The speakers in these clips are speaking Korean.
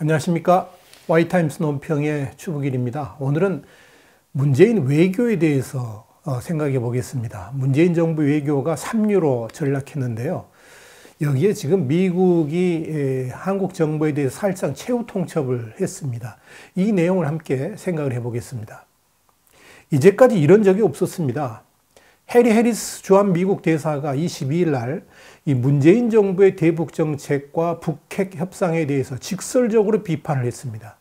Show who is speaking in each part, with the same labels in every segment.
Speaker 1: 안녕하십니까. Y타임스 논평의 추국일입니다. 오늘은 문재인 외교에 대해서 생각해 보겠습니다. 문재인 정부 외교가 3유로 전락했는데요. 여기에 지금 미국이 한국 정부에 대해서 사실상 최후 통첩을 했습니다. 이 내용을 함께 생각을 해 보겠습니다. 이제까지 이런 적이 없었습니다. 해리 해리스 주한 미국 대사가 22일 날 이 문재인 정부의 대북 정책과 북핵 협상에 대해서 직설적으로 비판을 했습니다.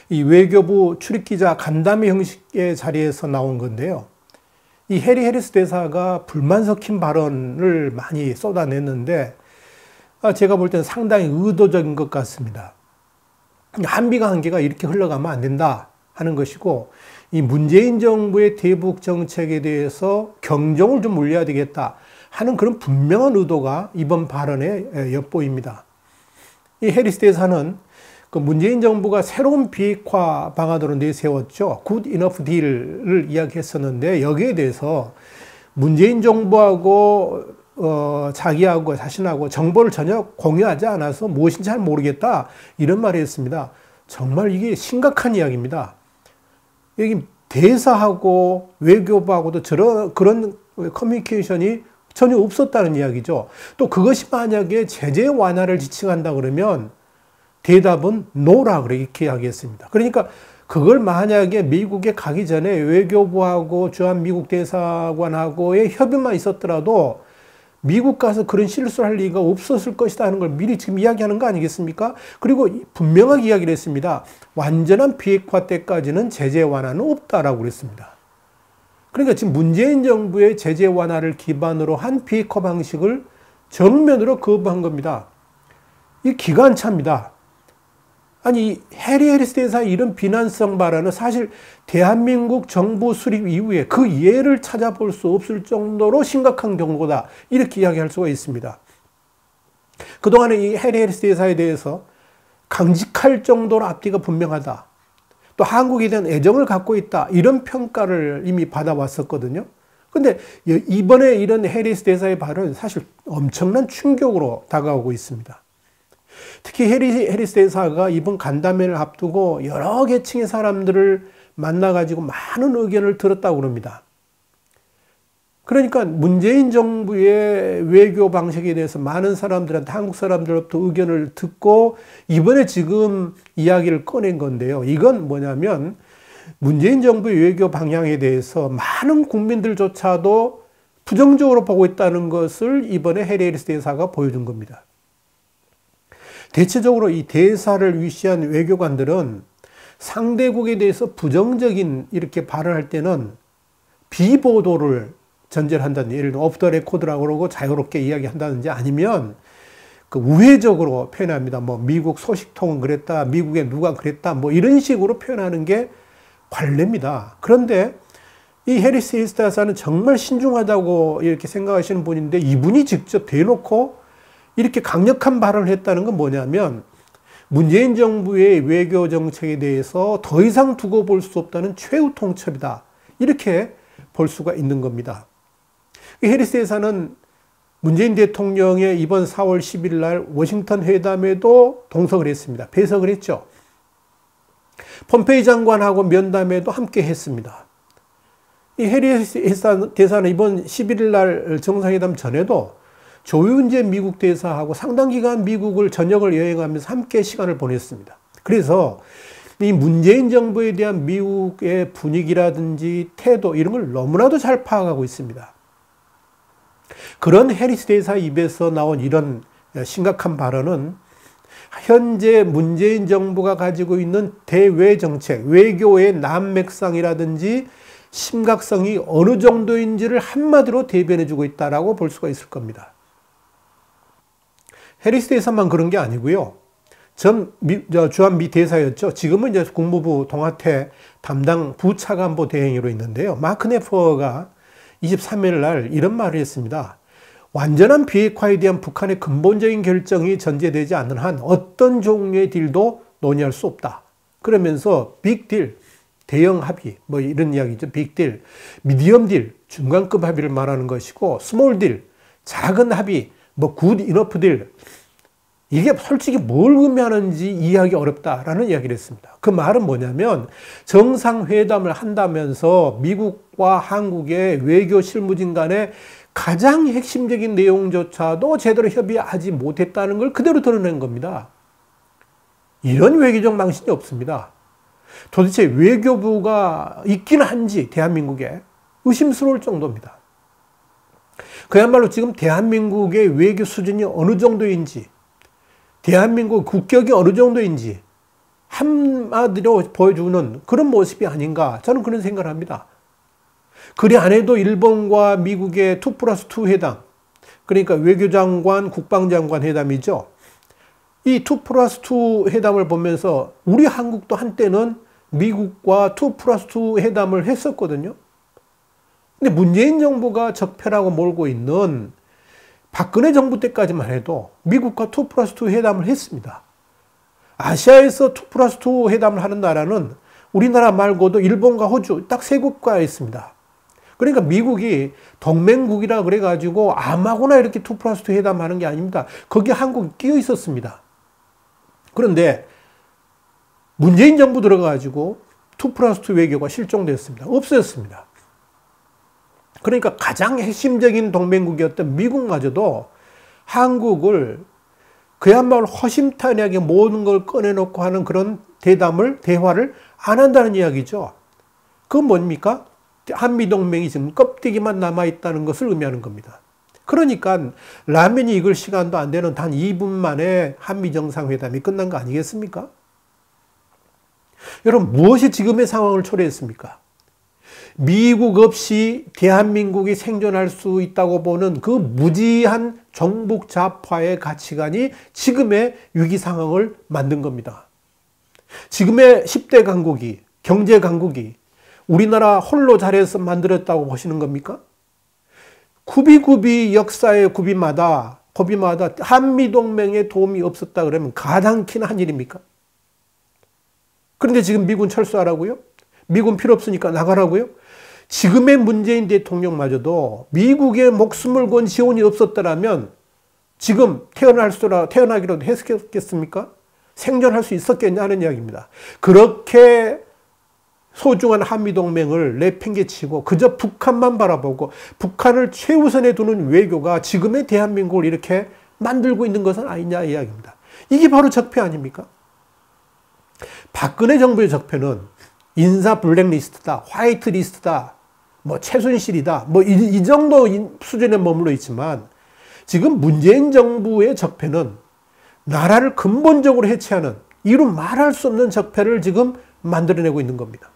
Speaker 1: 이 외교부 출입기자 간담회 형식의 자리에서 나온 건데요. 이 해리 해리스 대사가 불만 섞인 발언을 많이 쏟아냈는데 제가 볼 때는 상당히 의도적인 것 같습니다. 한미 관계가 이렇게 흘러가면 안 된다 하는 것이고, 이 문재인 정부의 대북 정책에 대해서 경종을 좀 울려야 되겠다 하는 그런 분명한 의도가 이번 발언에 엿보입니다. 이 해리스 대사는 그 문재인 정부가 새로운 비핵화 방안으로 내세웠죠. Good Enough Deal을 이야기했었는데, 여기에 대해서 문재인 정부하고 자기하고 자신하고 정보를 전혀 공유하지 않아서 무엇인지 잘 모르겠다 이런 말을 했습니다. 정말 이게 심각한 이야기입니다. 여기 대사하고 외교부하고도 그런 커뮤니케이션이 전혀 없었다는 이야기죠. 또 그것이 만약에 제재 완화를 지칭한다 그러면 대답은 no라 그렇게 이야기했습니다. 그러니까 그걸 만약에 미국에 가기 전에 외교부하고 주한 미국 대사관하고의 협의만 있었더라도 미국 가서 그런 실수를 할 리가 없었을 것이다 하는 걸 미리 지금 이야기하는 거 아니겠습니까? 그리고 분명하게 이야기를 했습니다. 완전한 비핵화 때까지는 제재 완화는 없다라고 그랬습니다. 그러니까 지금 문재인 정부의 제재 완화를 기반으로 한 비핵화 방식을 정면으로 거부한 겁니다. 이 기관차입니다. 아니, 해리 해리스 대사의 이런 비난성 발언은 사실 대한민국 정부 수립 이후에 그 예를 찾아볼 수 없을 정도로 심각한 경고다, 이렇게 이야기할 수가 있습니다. 그동안에 이 해리 해리스 대사에 대해서 강직할 정도로 앞뒤가 분명하다, 또 한국에 대한 애정을 갖고 있다, 이런 평가를 이미 받아왔었거든요. 근데 이번에 이런 해리스 대사의 발언은 사실 엄청난 충격으로 다가오고 있습니다. 특히 해리스 대사가 이번 간담회를 앞두고 여러 계층의 사람들을 만나가지고 많은 의견을 들었다고 그럽니다. 그러니까 문재인 정부의 외교 방식에 대해서 많은 사람들한테, 한국 사람들로부터 의견을 듣고 이번에 지금 이야기를 꺼낸 건데요. 이건 뭐냐면 문재인 정부의 외교 방향에 대해서 많은 국민들조차도 부정적으로 보고 있다는 것을 이번에 해리 해리스 대사가 보여준 겁니다. 대체적으로 이 대사를 위시한 외교관들은 상대국에 대해서 부정적인 이렇게 발언할 때는 비보도를 전제를 한다든지, 예를 들어 오프 더 레코드라고 그러고 자유롭게 이야기한다든지, 아니면 그 우회적으로 표현합니다. 뭐 미국 소식통은 그랬다, 미국에 누가 그랬다, 뭐 이런 식으로 표현하는 게 관례입니다. 그런데 이 해리스 대사는 정말 신중하다고 이렇게 생각하시는 분인데, 이분이 직접 대놓고 이렇게 강력한 발언을 했다는 건 뭐냐면 문재인 정부의 외교 정책에 대해서 더 이상 두고 볼 수 없다는 최후 통첩이다, 이렇게 볼 수가 있는 겁니다. 해리스 대사는 문재인 대통령의 이번 4월 10일 날 워싱턴 회담에도 동석을 했습니다. 배석을 했죠. 폼페이 장관하고 면담에도 함께 했습니다. 이 해리스 대사는 이번 11일 날 정상회담 전에도 조윤재 미국 대사하고 상당 기간 미국을 전역을 여행하면서 함께 시간을 보냈습니다. 그래서 이 문재인 정부에 대한 미국의 분위기라든지 태도, 이런 걸 너무나도 잘 파악하고 있습니다. 그런 해리스 대사 입에서 나온 이런 심각한 발언은 현재 문재인 정부가 가지고 있는 대외 정책, 외교의 난맥상이라든지 심각성이 어느 정도인지를 한마디로 대변해주고 있다라고 볼 수가 있을 겁니다. 해리스 대사만 그런 게 아니고요. 주한 미 대사였죠. 지금은 이제 국무부 동아태 담당 부차관보 대행으로 있는데요. 마크 네퍼가 23일 날 이런 말을 했습니다. 완전한 비핵화에 대한 북한의 근본적인 결정이 전제되지 않는 한 어떤 종류의 딜도 논의할 수 없다. 그러면서 빅딜, 대형 합의, 뭐 이런 이야기죠. 빅딜, 미디엄 딜, 중간급 합의를 말하는 것이고, 스몰 딜, 작은 합의, 뭐 굿 이너프 딜, 이게 솔직히 뭘 의미하는지 이해하기 어렵다라는 이야기를 했습니다. 그 말은 뭐냐면 정상회담을 한다면서 미국과 한국의 외교 실무진 간에 가장 핵심적인 내용조차도 제대로 협의하지 못했다는 걸 그대로 드러낸 겁니다. 이런 외교적 망신이 없습니다. 도대체 외교부가 있긴 한지 대한민국에 의심스러울 정도입니다. 그야말로 지금 대한민국의 외교 수준이 어느 정도인지, 대한민국 국격이 어느 정도인지 한마디로 보여주는 그런 모습이 아닌가, 저는 그런 생각을 합니다. 그리 안 해도 일본과 미국의 2+2 회담, 그러니까 외교장관, 국방장관 회담이죠. 이 2+2 회담을 보면서 우리 한국도 한때는 미국과 2+2 회담을 했었거든요. 근데 문재인 정부가 적폐라고 몰고 있는 박근혜 정부 때까지만 해도 미국과 2+2 회담을 했습니다. 아시아에서 2+2 회담을 하는 나라는 우리나라 말고도 일본과 호주 딱 세 국가에 있습니다. 그러니까 미국이 동맹국이라 그래가지고 아무거나 이렇게 2+2 회담하는 게 아닙니다. 거기에 한국이 끼어 있었습니다. 그런데 문재인 정부 들어가가지고 2+2 외교가 실종됐습니다. 없어졌습니다. 그러니까 가장 핵심적인 동맹국이었던 미국마저도 한국을 그야말로 허심탄회하게 모든 걸 꺼내놓고 하는 그런 대화를 안 한다는 이야기죠. 그건 뭡니까? 한미동맹이 지금 껍데기만 남아있다는 것을 의미하는 겁니다. 그러니까 라면이 익을 시간도 안 되는 단 2분 만에 한미정상회담이 끝난 거 아니겠습니까? 여러분, 무엇이 지금의 상황을 초래했습니까? 미국 없이 대한민국이 생존할 수 있다고 보는 그 무지한 정복 좌파의 가치관이 지금의 위기 상황을 만든 겁니다. 지금의 10대 강국이, 경제 강국이 우리나라 홀로 잘해서 만들었다고 보시는 겁니까? 구비구비 역사의 구비마다 한미동맹에 도움이 없었다 그러면 가당키나 한 일입니까? 그런데 지금 미군 철수하라고요? 미군 필요 없으니까 나가라고요? 지금의 문재인 대통령마저도 미국의 목숨을 건 지원이 없었더라면 지금 태어나기라도 했겠습니까? 생존할 수 있었겠냐는 이야기입니다. 그렇게 소중한 한미동맹을 내팽개치고 그저 북한만 바라보고 북한을 최우선에 두는 외교가 지금의 대한민국을 이렇게 만들고 있는 것은 아니냐 이야기입니다. 이게 바로 적폐 아닙니까? 박근혜 정부의 적폐는 인사 블랙리스트다, 화이트리스트다, 뭐 최순실이다, 뭐 이 정도 수준에 머물러 있지만 지금 문재인 정부의 적폐는 나라를 근본적으로 해체하는 이루 말할 수 없는 적폐를 지금 만들어내고 있는 겁니다.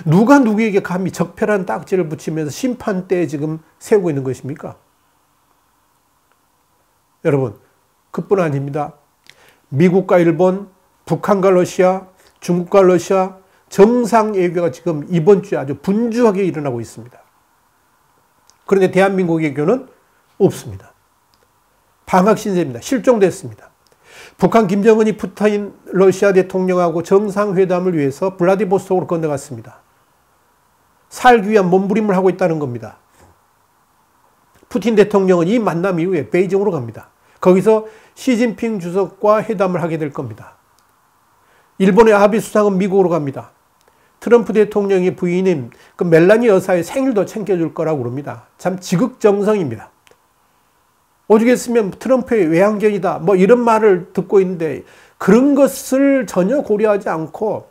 Speaker 1: 누가 누구에게 감히 적폐라는 딱지를 붙이면서 심판대에 지금 세우고 있는 것입니까? 여러분, 그뿐 아닙니다. 미국과 일본, 북한과 러시아, 중국과 러시아 정상외교가 지금 이번 주에 아주 분주하게 일어나고 있습니다. 그런데 대한민국 외교는 없습니다. 방학 신세입니다. 실종됐습니다. 북한 김정은이 푸틴 러시아 대통령하고 정상회담을 위해서 블라디보스톡으로 건너갔습니다. 살기 위한 몸부림을 하고 있다는 겁니다. 푸틴 대통령은 이 만남 이후에 베이징으로 갑니다. 거기서 시진핑 주석과 회담을 하게 될 겁니다. 일본의 아베 수상은 미국으로 갑니다. 트럼프 대통령의 부인인 그 멜라니 여사의 생일도 챙겨줄 거라고 그럽니다. 참 지극정성입니다. 오죽했으면 트럼프의 외환견이다 뭐 이런 말을 듣고 있는데 그런 것을 전혀 고려하지 않고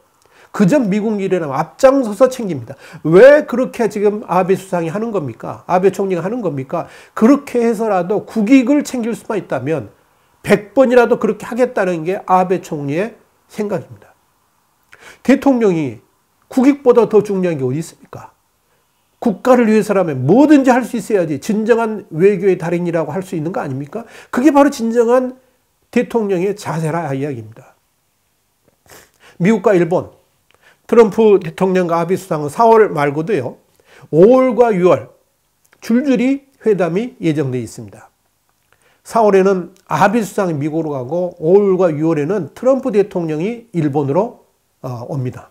Speaker 1: 그저 미국 일에는 앞장서서 챙깁니다. 왜 그렇게 지금 아베 수상이 하는 겁니까? 아베 총리가 하는 겁니까? 그렇게 해서라도 국익을 챙길 수만 있다면 100번이라도 그렇게 하겠다는 게 아베 총리의 생각입니다. 대통령이 국익보다 더 중요한 게 어디 있습니까? 국가를 위해서라면 뭐든지 할 수 있어야지 진정한 외교의 달인이라고 할 수 있는 거 아닙니까? 그게 바로 진정한 대통령의 자세라 이야기입니다. 미국과 일본, 트럼프 대통령과 아베 수상은 4월 말고도요, 5월과 6월 줄줄이 회담이 예정되어 있습니다. 4월에는 아베 수상이 미국으로 가고 5월과 6월에는 트럼프 대통령이 일본으로 옵니다.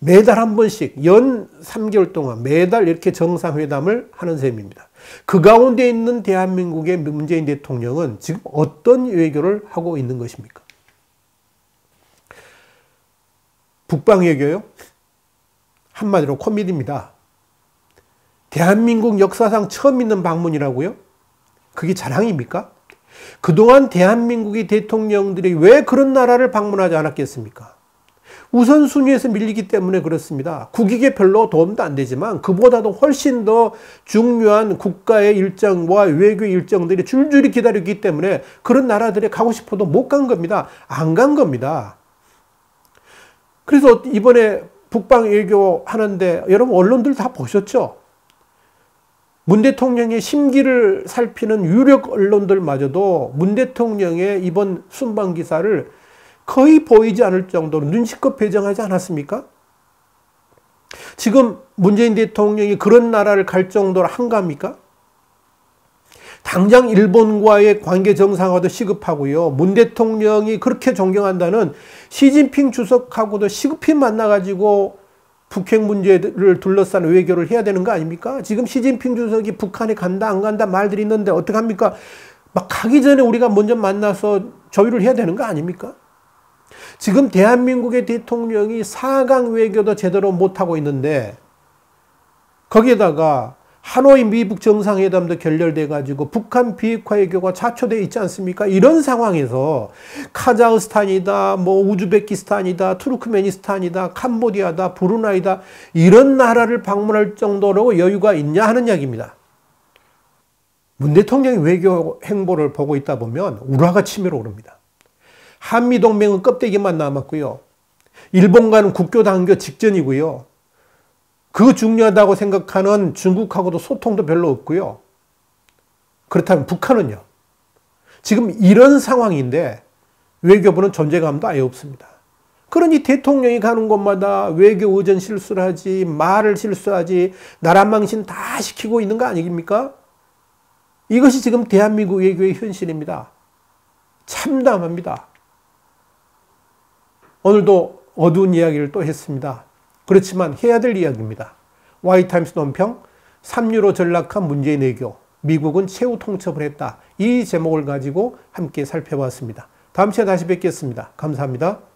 Speaker 1: 매달 한 번씩 연 3개월 동안 매달 이렇게 정상회담을 하는 셈입니다. 그 가운데 있는 대한민국의 문재인 대통령은 지금 어떤 외교를 하고 있는 것입니까? 북방 외교요? 한마디로 코미디입니다. 대한민국 역사상 처음 있는 방문이라고요? 그게 자랑입니까? 그동안 대한민국의 대통령들이 왜 그런 나라를 방문하지 않았겠습니까? 우선순위에서 밀리기 때문에 그렇습니다. 국익에 별로 도움도 안 되지만 그보다도 훨씬 더 중요한 국가의 일정과 외교 일정들이 줄줄이 기다리기 때문에 그런 나라들에 가고 싶어도 못 간 겁니다. 안 간 겁니다. 그래서 이번에 북방 외교 하는데 여러분 언론들 다 보셨죠? 문 대통령의 심기를 살피는 유력 언론들마저도 문 대통령의 이번 순방 기사를 거의 보이지 않을 정도로 눈치껏 배정하지 않았습니까? 지금 문재인 대통령이 그런 나라를 갈 정도로 한가합니까? 당장 일본과의 관계 정상화도 시급하고요. 문 대통령이 그렇게 존경한다는 시진핑 주석하고도 시급히 만나가지고 북핵 문제를 둘러싼 외교를 해야 되는 거 아닙니까? 지금 시진핑 주석이 북한에 간다 안 간다 말들이 있는데 어떡합니까? 막 가기 전에 우리가 먼저 만나서 조율을 해야 되는 거 아닙니까? 지금 대한민국의 대통령이 4강 외교도 제대로 못하고 있는데 거기에다가 하노이 미북 정상회담도 결렬돼가지고 북한 비핵화 외교가 자초되어 있지 않습니까? 이런 상황에서 카자흐스탄이다, 뭐 우즈베키스탄이다, 투르크메니스탄이다, 캄보디아다, 브루나이다 이런 나라를 방문할 정도로 여유가 있냐 하는 이야기입니다. 문 대통령의 외교 행보를 보고 있다 보면 우라가 치밀어 오릅니다. 한미동맹은 껍데기만 남았고요. 일본과는 국교 단교 직전이고요. 그 중요하다고 생각하는 중국하고도 소통도 별로 없고요. 그렇다면 북한은요. 지금 이런 상황인데 외교부는 존재감도 아예 없습니다. 그러니 대통령이 가는 곳마다 외교 의전 실수를 하지, 말을 실수하지, 나라 망신 다 시키고 있는 거 아닙니까? 이것이 지금 대한민국 외교의 현실입니다. 참담합니다. 오늘도 어두운 이야기를 또 했습니다. 그렇지만 해야 될 이야기입니다. 와이타임스 논평 3유로 전락한 문재인 외교, 미국은 최후 통첩을 했다. 이 제목을 가지고 함께 살펴봤습니다. 다음 시간에 다시 뵙겠습니다. 감사합니다.